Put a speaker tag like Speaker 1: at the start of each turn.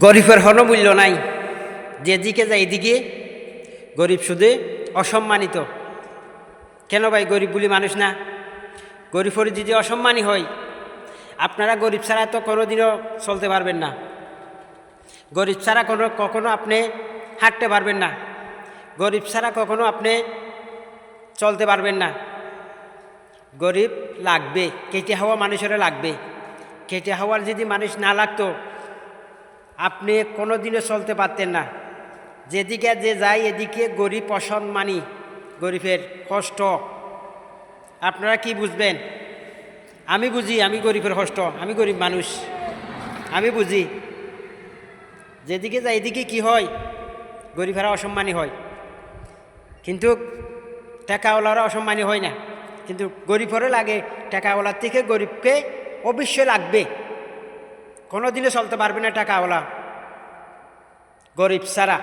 Speaker 1: গরিবের হন মূল্য নাই, যেদিকে যায় এদিকে গরিব শুধু অসম্মানিত। কেন ভাই, গরিব বলি মানুষ না? গরিবের যদি অসম্মানী হয়, আপনারা গরিব ছাড়া তো কোনোদিনও চলতে পারবেন না। গরিব ছাড়া কখনো আপনি হাঁটতে পারবেন না, গরিব ছাড়া কখনো আপনি চলতে পারবেন না। গরিব লাগবে, কেটে হাওয়া মানুষেরা লাগবে। কেটে হাওয়ার যদি মানুষ না লাগতো, আপনি কোনো দিনও চলতে পারতেন না। যেদিকে যে যায় এদিকে গরিব অসম্মানী, গরিবের কষ্ট আপনারা কি বুঝবেন? আমি বুঝি, আমি গরিবের কষ্ট, আমি গরিব মানুষ, আমি বুঝি। যেদিকে যায় এদিকে কি হয়, গরিবেরা অসম্মানী হয়, কিন্তু টাকাওয়ালারা অসম্মানী হয় না। কিন্তু গরিবেরও লাগে, টাকাওয়ালার থেকে গরিবকে অবশ্যই লাগবে। কোনো দিনে চলতে পারবে না টাকাওয়ালা গরিব ছাড়া।